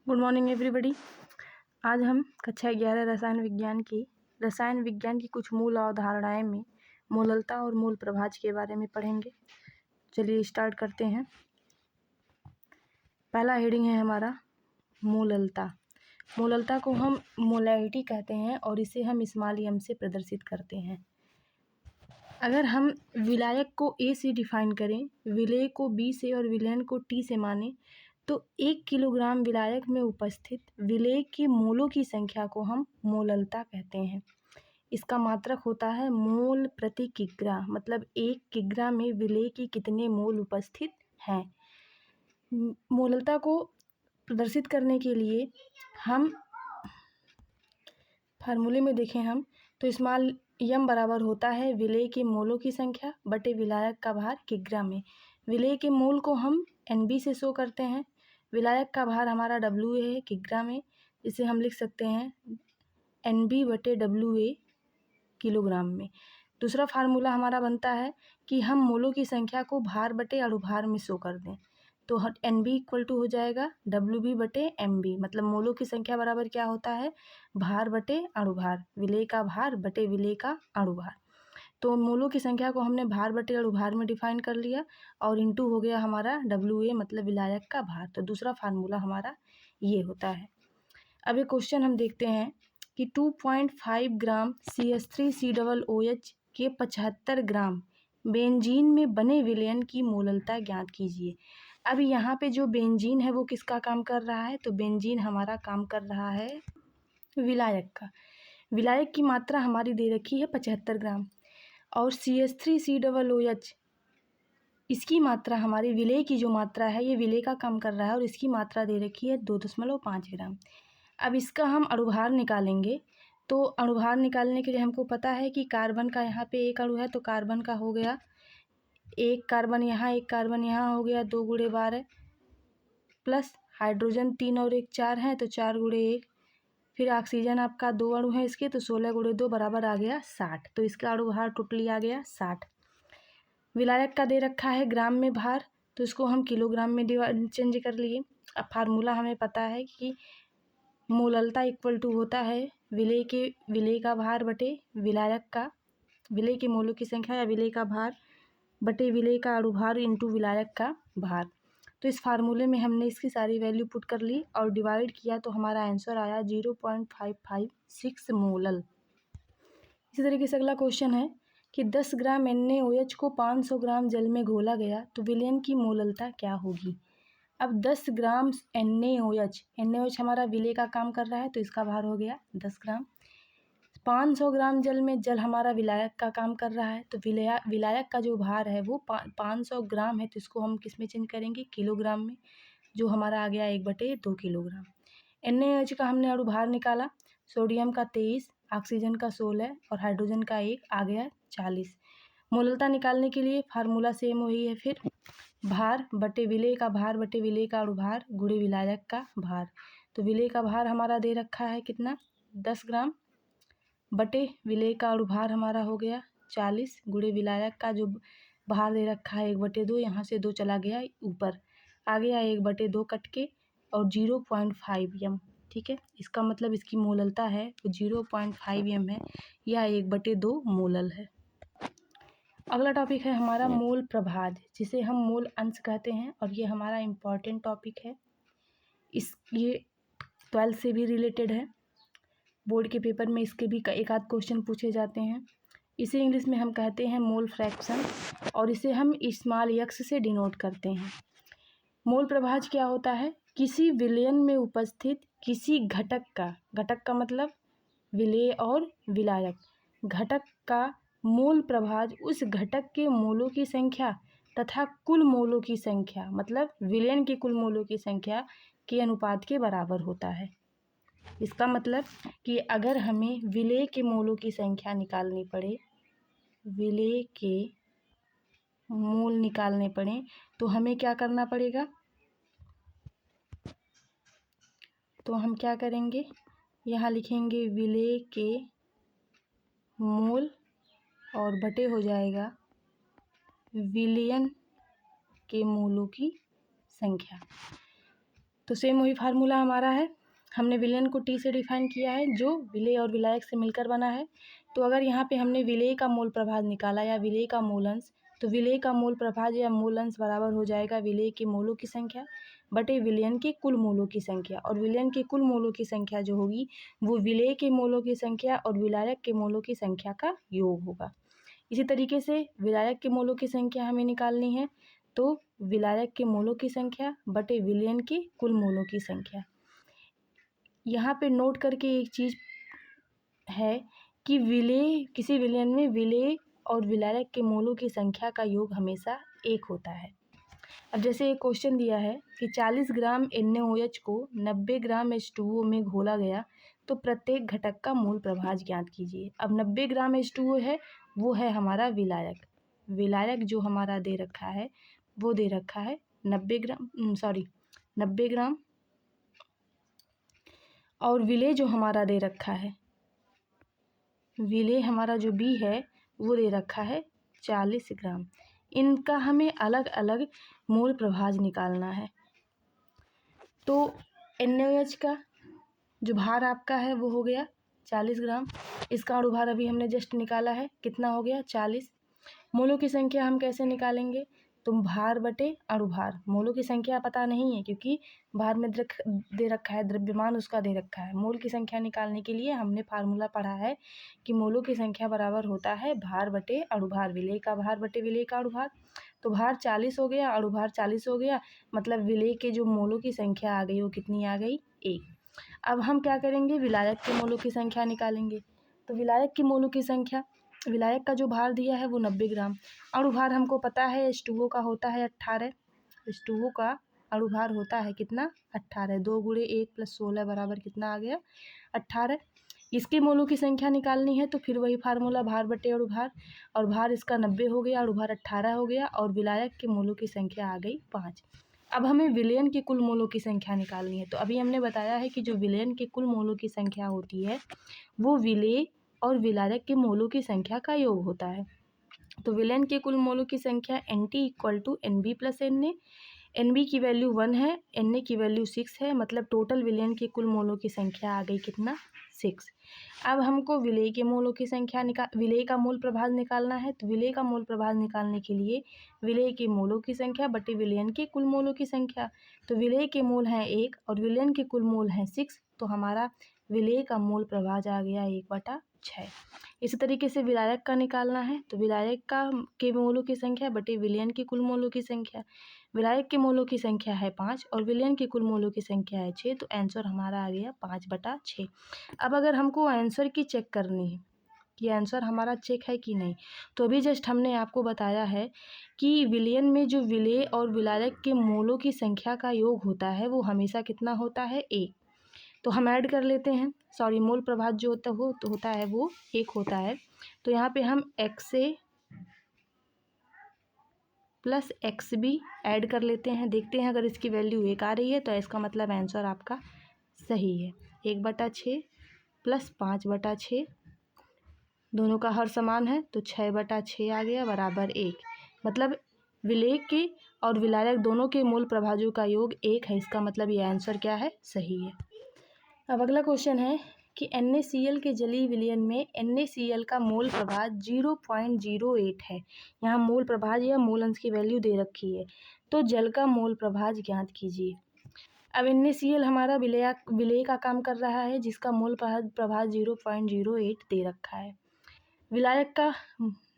Good morning everybody. आज हम कक्षा 11 रसायन विज्ञान की कुछ मूल अवधारणाएं में मोललता और मूल प्रभाज के बारे में पढ़ेंगे। चलिए स्टार्ट करते हैं। पहला हेडिंग है हमारा मोललता। मोललता को हम मोलैलिटी कहते हैं और इसे हम स्मॉल एम से प्रदर्शित करते हैं। अगर हम विलायक को ए से डिफाइन करें, विलेय को बी से और विलयन को टी से माने, तो 1 किलोग्राम विलायक में उपस्थित विलेय के मोलों की संख्या को हम मोललता कहते हैं। इसका मात्रक होता है मोल प्रति किग्रा, मतलब 1 किग्रा में विलेय के कितने मोल उपस्थित हैं। मोललता को प्रदर्शित करने के लिए हम फार्मूले में देखें हम तो स्मॉल एम बराबर होता है विलेय के मोलों की संख्या बटे विलायक का भार किग्रा में। विलेय के मोल को हम NB से शो करते हैं। विलायक का भार हमारा WA है किग्रा में, इसे हम लिख सकते हैं NB बटे WA किलोग्राम में। दूसरा फार्मूला हमारा बनता है कि हम मोलों की संख्या को भार बटे अणुभार में शो कर दें, तो NB इक्वल टू हो जाएगा WB बटे MB, मतलब मोलों की संख्या बराबर क्या होता है, भार बटे अणुभार, विलेय का भार बटे विलेय का अणुभार। तो मोलों की संख्या को हमने भार बटे अणुभार में डिफाइन कर लिया और इंटू हो गया हमारा WA, मतलब विलायक का भार। तो दूसरा फार्मूला हमारा ये होता है। अब एक क्वेश्चन हम देखते हैं कि 2.5 ग्राम CH3COOH के 75 ग्राम बेंजीन में बने विलयन की मोललता ज्ञात कीजिए। अब यहाँ पे जो बेंजीन है वो किसका काम कर रहा है, तो बेंजीन हमारा काम कर रहा है विलायक का। विलायक की मात्रा हमारी दे रखी है 75 ग्राम और CH3COOH इसकी मात्रा हमारी विलेय की जो मात्रा है, ये विलेय का काम कर रहा है और इसकी मात्रा दे रखी है 2.5 ग्राम। अब इसका हम अणुभार निकालेंगे, तो अणुभार निकालने के लिए हमको पता है कि कार्बन का यहाँ पे एक अणु है, तो कार्बन का हो गया 1 कार्बन यहाँ, 1 कार्बन यहाँ हो गया 2 गुणे 12, प्लस हाइड्रोजन 3 और 1 4 है, तो 4 गुणे 1, फिर ऑक्सीजन आपका 2 अणु है इसके, तो 16 गुणे 2 बराबर आ गया 60। तो इसका अणुभार टोटली आ गया 60। विलायक का दे रखा है ग्राम में भार, तो इसको हम किलोग्राम में चेंज कर लिए। अब फार्मूला हमें पता है कि मोललता इक्वल टू होता है विलेय का भार बटे विलायक का, विलेय के मोलों की संख्या या विलेय का भार बटे विलेय का अणुभार इंटू विलायक का भार। तो इस फार्मूले में हमने इसकी सारी वैल्यू पुट कर ली और डिवाइड किया, तो हमारा आंसर आया 0.556 मोलल। इसी तरीके से अगला क्वेश्चन है कि 10 ग्राम NaOH को 500 ग्राम जल में घोला गया तो विलयन की मोललता क्या होगी। अब 10 ग्राम NaOH हमारा विलेय का काम कर रहा है, तो इसका भार हो गया 10 ग्राम। 500 ग्राम जल में जल हमारा विलायक का काम कर रहा है, तो विलायक का जो भार है वो 500 ग्राम है, तो इसको हम किस में चेंज करेंगे, किलोग्राम में, जो हमारा आ गया 1/2 किलोग्राम। NaOH का हमने अणुभार निकाला, सोडियम का 23, ऑक्सीजन का 16 और हाइड्रोजन का 1 आ गया 40। मोललता निकालने के लिए फार्मूला सेम वही है, फिर भार बटे विलेय का भार बटे विलेय का अणुभार गुणे विलायक का भार। तो विलेय का भार हमारा दे रखा है कितना, 10 ग्राम बटे विलेय का अणुभार हमारा हो गया 40 गुणे विलायक का जो भार दे रखा है 1/2, यहाँ से 2 चला गया ऊपर, आ गया 1/2 कट के और 0.5 m। ठीक है, इसका मतलब इसकी मोललता है वो 0.5 m है या 1/2 मोलल है। अगला टॉपिक है हमारा मोल प्रभाज, जिसे हम मोल अंश कहते हैं और ये हमारा इम्पॉर्टेंट टॉपिक है। ये 12th से भी रिलेटेड है, बोर्ड के पेपर में इसके भी एक आध क्वेश्चन पूछे जाते हैं। इसे इंग्लिश में हम कहते हैं मोल फ्रैक्शन और इसे हम स्मॉल x से डिनोट करते हैं। मोल प्रभाज क्या होता है, किसी विलयन में उपस्थित किसी घटक का मतलब विलेय और विलायक, घटक का मोल प्रभाज उस घटक के मोलों की संख्या तथा कुल मोलों की संख्या, मतलब विलयन के कुल मोलों की संख्या के अनुपात के बराबर होता है। इसका मतलब कि अगर हमें विलेय के मोलों की संख्या निकालनी पड़े, विलेय के मोल निकालने पड़े, तो हमें क्या करना पड़ेगा, तो हम क्या करेंगे, यहाँ लिखेंगे विलेय के मोल और बटे हो जाएगा विलयन के मोलों की संख्या। तो सेम वही फार्मूला हमारा है, हमने विलयन को T से डिफाइन किया है जो विलेय और विलायक से मिलकर बना है। तो अगर यहाँ पे हमने विलेय का मोल प्रभाज निकाला या विलेय का मोल अंश, तो विलेय का मोल प्रभाज या मोल अंश बराबर हो जाएगा विलेय के मोलों की संख्या बटे विलयन के कुल मोलों की संख्या, और विलयन के कुल मोलों की संख्या जो होगी वो विलेय के मोलों की संख्या और विलायक के मोलों की संख्या का योग होगा। इसी तरीके से विलायक के मोलों की संख्या हमें निकालनी है, तो विलायक के मोलों की संख्या बटे विलयन के कुल मोलों की संख्या। यहाँ पे नोट करके एक चीज़ है कि विलेय, किसी विलयन में विलेय और विलायक के मोलों की संख्या का योग हमेशा 1 होता है। अब जैसे एक क्वेश्चन दिया है कि 40 ग्राम NaOH को 90 ग्राम H2O में घोला गया तो प्रत्येक घटक का मोल प्रभाज ज्ञात कीजिए। अब 90 ग्राम H2O है, वो है हमारा विलायक। विलायक जो हमारा दे रखा है वो दे रखा है 90 ग्राम, और विलेय जो हमारा दे रखा है, विलेय हमारा जो B है वो दे रखा है 40 ग्राम। इनका हमें अलग अलग मोल प्रभाज निकालना है। तो NaOH का जो भार आपका है वो हो गया 40 ग्राम, इसका अणुभार अभी हमने जस्ट निकाला है, कितना हो गया 40। मोलों की संख्या हम कैसे निकालेंगे, तो भार बटे अणुभार। मोलों की संख्या पता नहीं है क्योंकि भार में दे रखा है, द्रव्यमान उसका दे रखा है। मोल की संख्या निकालने के लिए हमने फार्मूला पढ़ा है कि मोलों की संख्या बराबर होता है भार बटे अणुभार, विलेय का भार बटे विलेय का अणुभार। तो भार 40 हो गया, अणुभार 40 हो गया, मतलब विलेय के जो मोलों की संख्या आ गई वो कितनी आ गई 1। अब हम क्या करेंगे, विलायक के मोलों की संख्या निकालेंगे। तो विलायक की मोलों की संख्या, विलायक का जो भार दिया है वो 90 ग्राम, अणुभार हमको पता है H2O का होता है 18। H2O का अणुभार होता है कितना 18, 2 गुणे 1 + 16 बराबर कितना आ गया 18। इसके मोलों की संख्या निकालनी है तो फिर वही फार्मूला भार बटे अणुभार, और भार इसका 90 हो गया, अणुभार 18 हो गया, और विलायक के मोलों की संख्या आ गई 5। अब हमें विलयन के कुल मोलों की संख्या निकालनी है। तो अभी हमने बताया है कि जो विलयन के कुल मोलों की संख्या होती है वो विलेय और विलायक के मोलों की संख्या का योग होता है। तो विलयन के कुल मोलों की संख्या NT = NB + NA। NB की वैल्यू 1 है, NA की वैल्यू 6 है, मतलब टोटल विलयन के कुल मोलों की संख्या आ गई कितना 6। अब हमको विलेय के मोलों की संख्या विलेय का मोल प्रभाज निकालना है। तो विलेय का मोल प्रभाज निकालने के लिए विलेय के मोलों की संख्या बटे विलयन के कुल मोलों की संख्या। तो विलेय के मोल हैं 1 और विलयन के कुल मोल हैं 6, तो हमारा विलेय का मोल प्रभाज आ गया 1/6। इसी तरीके से विलायक का निकालना है। तो विलायक के मोलों की संख्या बटे विलयन के कुल मोलों की संख्या। विलायक के मोलों की संख्या है 5 और विलयन के कुल मोलों की संख्या है 6, तो आंसर हमारा आ गया 5/6। अब अगर हमको आंसर की चेक करनी है कि आंसर हमारा चेक है कि नहीं, तो अभी जस्ट हमने आपको बताया है कि विलयन में जो विलेय और विलायक के मोलों की संख्या का योग होता है वो हमेशा कितना होता है 1। तो हम ऐड कर लेते हैं, मोल प्रभाज जो होता है वो 1 होता है। तो यहाँ पे हम XA + XB ऐड कर लेते हैं, देखते हैं अगर इसकी वैल्यू 1 आ रही है तो इसका मतलब आंसर आपका सही है। 1/6 + 5/6, दोनों का हर समान है तो 6/6 आ गया बराबर 1। मतलब विलेय के और विलायक दोनों के मोल प्रभाजों का योग 1 है, इसका मतलब ये आंसर क्या है, सही है। अब अगला क्वेश्चन है कि NaCl के जलीय विलयन में NaCl का मोल प्रभाज 0.08 है। यहाँ मोल प्रभाज या मोल अंश की वैल्यू दे रखी है, तो जल का मोल प्रभाज ज्ञात कीजिए। अब NaCl हमारा विलेय का काम कर रहा है जिसका मोल प्रभाज 0.08 दे रखा है। विलायक का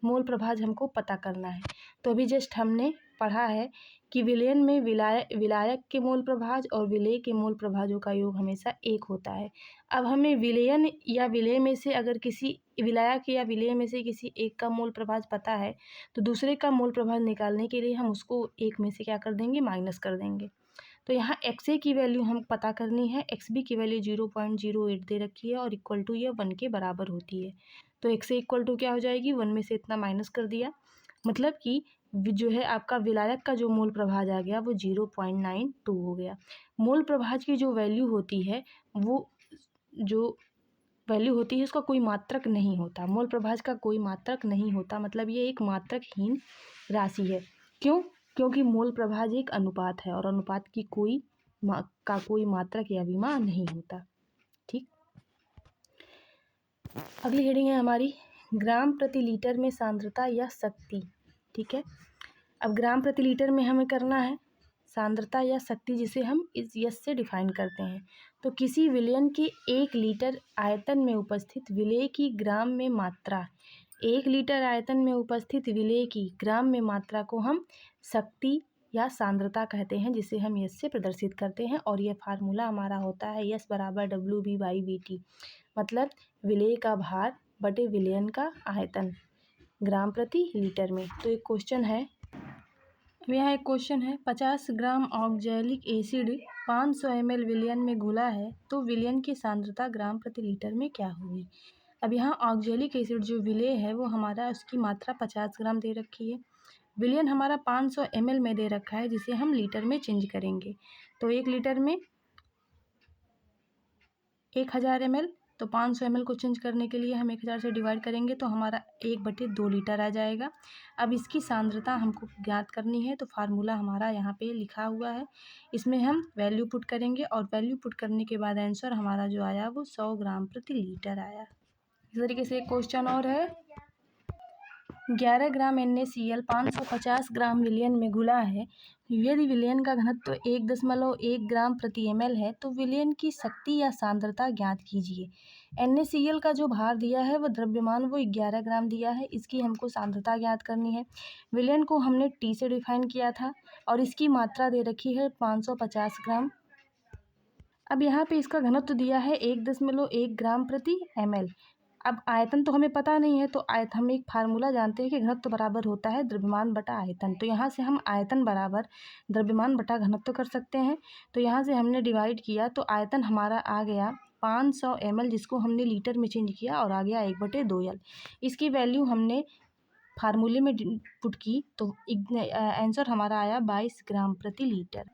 मोल प्रभाज हमको पता करना है। तो अभी जस्ट हमने पढ़ा है कि विलयन में विलायक के मोल प्रभाज और विलेय के मोल प्रभाजों का योग हमेशा 1 होता है। अब हमें विलयन या विलेय में से अगर किसी विलायक या विलेय में से किसी एक का मोल प्रभाज पता है तो दूसरे का मोल प्रभाज निकालने के लिए हम उसको एक में से क्या कर देंगे, माइनस कर देंगे। तो यहाँ XA की वैल्यू हम पता करनी है, XB की वैल्यू 0.08 दे रखी है और इक्वल टू ये 1 के बराबर होती है। तो XA इक्वल टू क्या हो जाएगी, 1 में से इतना माइनस कर दिया, मतलब कि जो है आपका विलायक का जो मोल प्रभाज आ गया वो 0.92 हो गया। मोल प्रभाज की जो वैल्यू होती है वो उसका कोई मात्रक नहीं होता। मोल प्रभाज का कोई मात्रक नहीं होता, मतलब ये एक मात्रकहीन राशि है। क्यों? क्योंकि मोल प्रभाज एक अनुपात है और अनुपात की कोई का कोई मात्रक या विमा नहीं होता। ठीक, अगली हेडिंग है हमारी ग्राम प्रति लीटर में सांद्रता या शक्ति। ठीक है, अब ग्राम प्रति लीटर में हमें करना है सांद्रता या शक्ति, जिसे हम इस यस से डिफाइन करते हैं। तो किसी विलयन के 1 लीटर आयतन में उपस्थित विलेय की ग्राम में मात्रा, 1 लीटर आयतन में उपस्थित विलेय की ग्राम में मात्रा को हम शक्ति या सांद्रता कहते हैं, जिसे हम यस से प्रदर्शित करते हैं। और यह फार्मूला हमारा होता है यस बराबर WB/VT, मतलब विलेय का भार बटे विलयन का आयतन ग्राम प्रति लीटर में। तो एक क्वेश्चन है, यहाँ एक क्वेश्चन है 50 ग्राम ऑक्जेलिक एसिड 500 ml विलयन में घुला है तो विलयन की सांद्रता ग्राम प्रति लीटर में क्या होगी। अब यहाँ ऑक्जेलिक एसिड जो विलेय है वो हमारा, उसकी मात्रा 50 ग्राम दे रखी है, विलयन हमारा 500 ml में दे रखा है, जिसे हम लीटर में चेंज करेंगे। तो 1 लीटर में 1000 ml, तो 500 ml को चेंज करने के लिए हम 1000 से डिवाइड करेंगे तो हमारा 1/2 लीटर आ जाएगा। अब इसकी सांद्रता हमको ज्ञात करनी है, तो फार्मूला हमारा यहाँ पे लिखा हुआ है, इसमें हम वैल्यू पुट करेंगे और वैल्यू पुट करने के बाद आंसर हमारा जो आया वो 100 ग्राम प्रति लीटर आया। इस तरीके से एक क्वेश्चन और है, 11 ग्राम NaCl 550 ग्राम विलयन में घुला है, यदि विलयन का घनत्व 1.1 ग्राम प्रति ml है तो विलयन की शक्ति या सांद्रता ज्ञात कीजिए। NaCl का जो भार दिया है वो द्रव्यमान वो 11 ग्राम दिया है, इसकी हमको सांद्रता ज्ञात करनी है। विलयन को हमने T से डिफाइन किया था और इसकी मात्रा दे रखी है 550 ग्राम। अब यहाँ पे इसका घनत्व दिया है 1.1 ग्राम प्रति ml। अब आयतन तो हमें पता नहीं है, तो हम एक फार्मूला जानते हैं कि घनत्व बराबर होता है द्रव्यमान बटा आयतन। तो यहाँ से हम आयतन बराबर द्रव्यमान बटा घनत्व कर सकते हैं। तो यहाँ से हमने डिवाइड किया तो आयतन हमारा आ गया 500 ml, जिसको हमने लीटर में चेंज किया और आ गया 1/2L। इसकी वैल्यू हमने फार्मूले में पुट की तो आंसर हमारा आया 22 ग्राम प्रति लीटर।